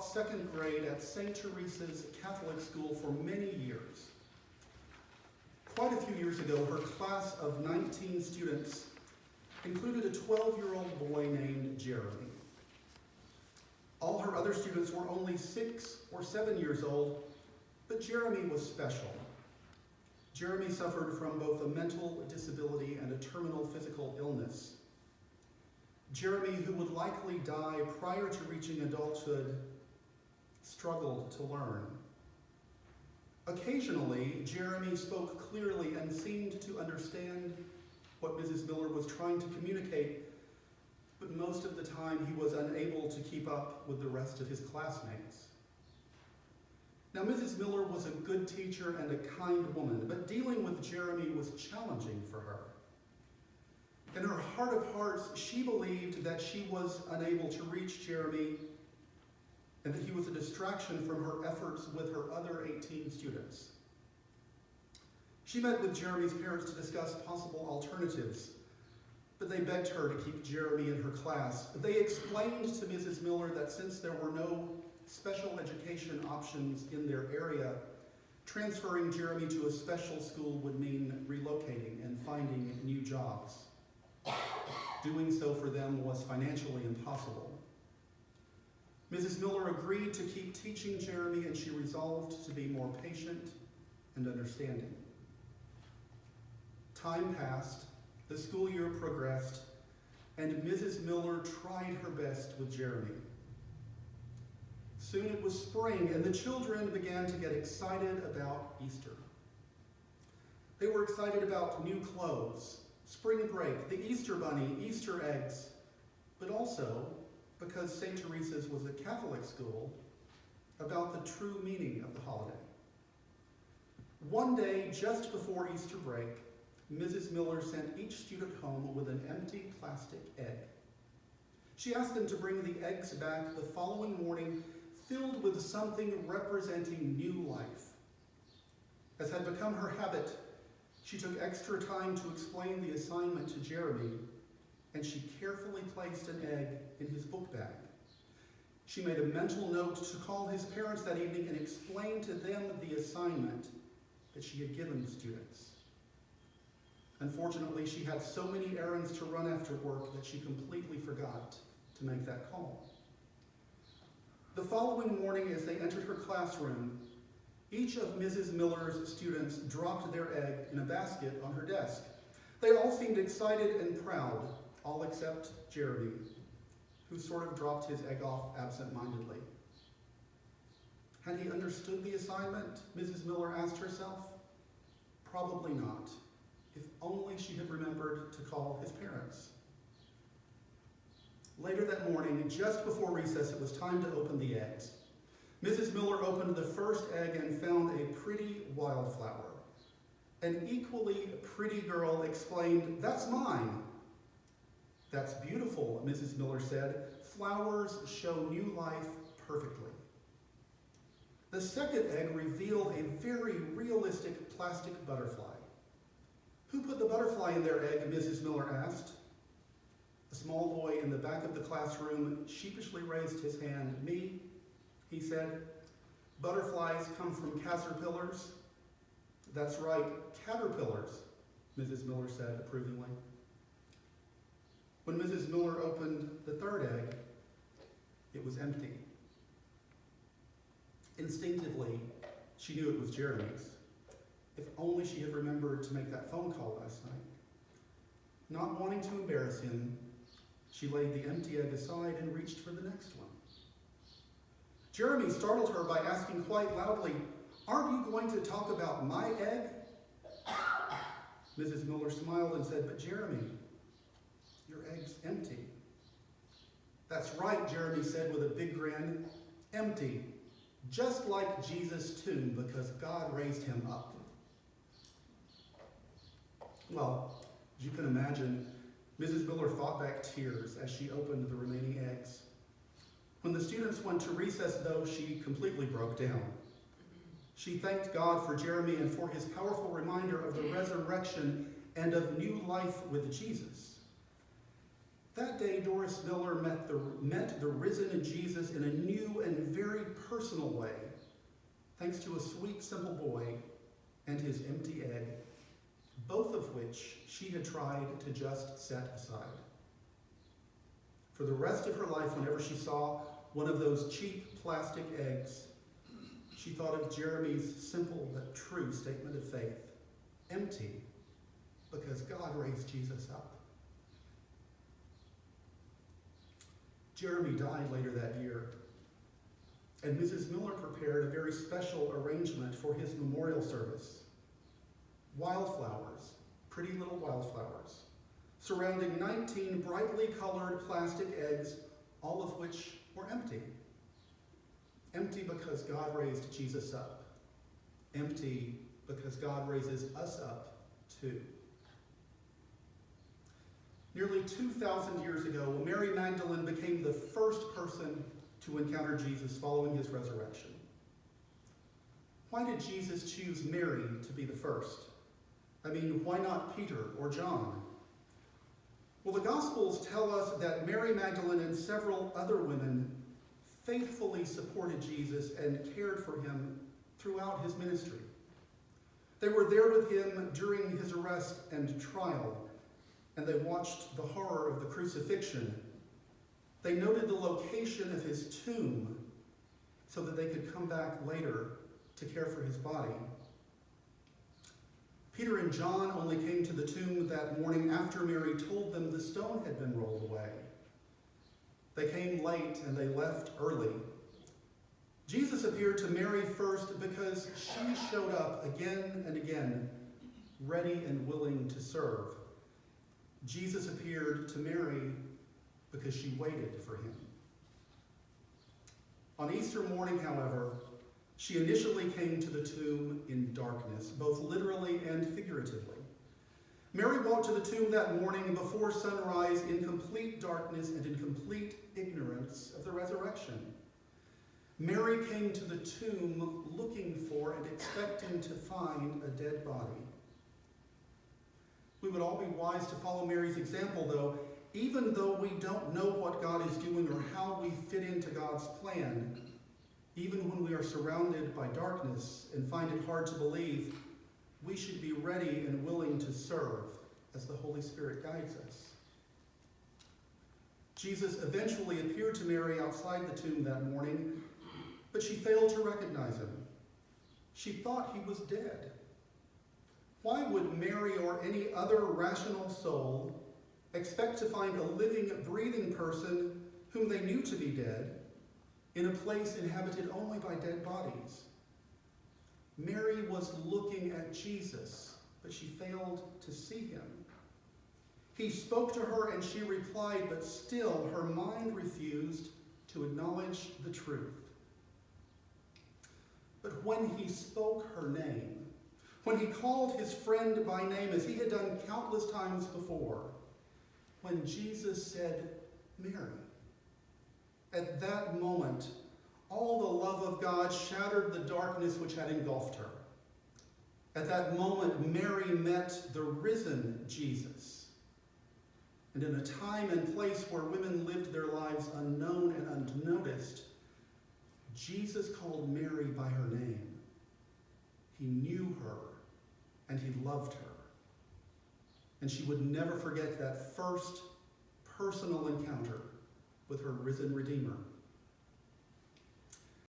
second grade at St. Teresa's Catholic School for many years. Quite a few years ago, her class of 19 students included a 12-year-old boy named Jeremy. All her other students were only 6 or 7 years old, but Jeremy was special. Jeremy suffered from both a mental disability and a terminal physical illness. Jeremy, who would likely die prior to reaching adulthood, struggled to learn. Occasionally, Jeremy spoke clearly and seemed to understand what Mrs. Miller was trying to communicate, but most of the time he was unable to keep up with the rest of his classmates. Now, Mrs. Miller was a good teacher and a kind woman, but dealing with Jeremy was challenging for her. In her heart of hearts, she believed that she was unable to reach Jeremy and that he was a distraction from her efforts with her other 18 students. She met with Jeremy's parents to discuss possible alternatives, but they begged her to keep Jeremy in her class. They explained to Mrs. Miller that since there were no special education options in their area, transferring Jeremy to a special school would mean relocating and finding new jobs. Doing so for them was financially impossible. Mrs. Miller agreed to keep teaching Jeremy, and she resolved to be more patient and understanding. Time passed, the school year progressed, and Mrs. Miller tried her best with Jeremy. Soon it was spring, and the children began to get excited about Easter. They were excited about new clothes, spring break, the Easter bunny, Easter eggs, but also, because St. Teresa's was a Catholic school, about the true meaning of the holiday. One day, just before Easter break, Mrs. Miller sent each student home with an empty plastic egg. She asked them to bring the eggs back the following morning filled with something representing new life. As had become her habit, she took extra time to explain the assignment to Jeremy, and she carefully placed an egg in his book bag. She made a mental note to call his parents that evening and explain to them the assignment that she had given the students. Unfortunately, she had so many errands to run after work that she completely forgot to make that call. The following morning, as they entered her classroom, each of Mrs. Miller's students dropped their egg in a basket on her desk. They all seemed excited and proud, all except Jeremy, who sort of dropped his egg off absent-mindedly. Had he understood the assignment, Mrs. Miller asked herself? Probably not, if only she had remembered to call his parents. Later that morning, just before recess, it was time to open the eggs. Mrs. Miller opened the first egg and found a pretty wildflower. An equally pretty girl exclaimed, "That's mine." "That's beautiful," Mrs. Miller said. "Flowers show new life perfectly." The second egg revealed a very realistic plastic butterfly. "Who put the butterfly in their egg?" Mrs. Miller asked. A small boy in the back of the classroom sheepishly raised his hand. "Me," he said. "Butterflies come from caterpillars." "That's right, caterpillars," Mrs. Miller said approvingly. When Mrs. Miller opened the third egg, it was empty. Instinctively, she knew it was Jeremy's. If only she had remembered to make that phone call last night. Not wanting to embarrass him, she laid the empty egg aside and reached for the next one. Jeremy startled her by asking quite loudly, "Aren't you going to talk about my egg?" Mrs. Miller smiled and said, "But Jeremy, your egg's empty." "That's right," Jeremy said with a big grin. "Empty. Just like Jesus' tomb, because God raised him up." Well, as you can imagine, Mrs. Miller fought back tears as she opened the remaining eggs. When the students went to recess, though, she completely broke down. She thanked God for Jeremy and for his powerful reminder of the resurrection and of new life with Jesus. That day, Doris Miller met the risen Jesus in a new and very personal way, thanks to a sweet, simple boy and his empty egg, both of which she had tried to just set aside. For the rest of her life, whenever she saw one of those cheap plastic eggs, she thought of Jeremy's simple but true statement of faith: empty, because God raised Jesus up. Jeremy died later that year, and Mrs. Miller prepared a very special arrangement for his memorial service. Wildflowers, pretty little wildflowers, surrounding 19 brightly colored plastic eggs, all of which were empty. Empty because God raised Jesus up. Empty because God raises us up too. Nearly 2,000 years ago, Mary Magdalene became the first person to encounter Jesus following his resurrection. Why did Jesus choose Mary to be the first? I mean, why not Peter or John? Well, the Gospels tell us that Mary Magdalene and several other women faithfully supported Jesus and cared for him throughout his ministry. They were there with him during his arrest and trial, and they watched the horror of the crucifixion. They noted the location of his tomb so that they could come back later to care for his body. Peter and John only came to the tomb that morning after Mary told them the stone had been rolled away. They came late and they left early. Jesus appeared to Mary first because she showed up again and again, ready and willing to serve. Jesus appeared to Mary because she waited for him. On Easter morning, however, she initially came to the tomb in darkness, both literally and figuratively. Mary walked to the tomb that morning before sunrise in complete darkness and in complete ignorance of the resurrection. Mary came to the tomb looking for and expecting to find a dead body. We would all be wise to follow Mary's example, though, even though we don't know what God is doing or how we fit into God's plan. Even when we are surrounded by darkness and find it hard to believe, we should be ready and willing to serve as the Holy Spirit guides us. Jesus eventually appeared to Mary outside the tomb that morning, but she failed to recognize him. She thought he was dead. Why would Mary or any other rational soul expect to find a living, breathing person whom they knew to be dead in a place inhabited only by dead bodies? Mary was looking at Jesus, but she failed to see him. He spoke to her and she replied, but still her mind refused to acknowledge the truth. But when he spoke her name, when he called his friend by name as he had done countless times before, when Jesus said, Mary, at that moment, all the love of God shattered the darkness which had engulfed her. At that moment, Mary met the risen Jesus. And in a time and place where women lived their lives unknown and unnoticed, Jesus called Mary by her name. He knew her and he loved her. And she would never forget that first personal encounter with her risen Redeemer.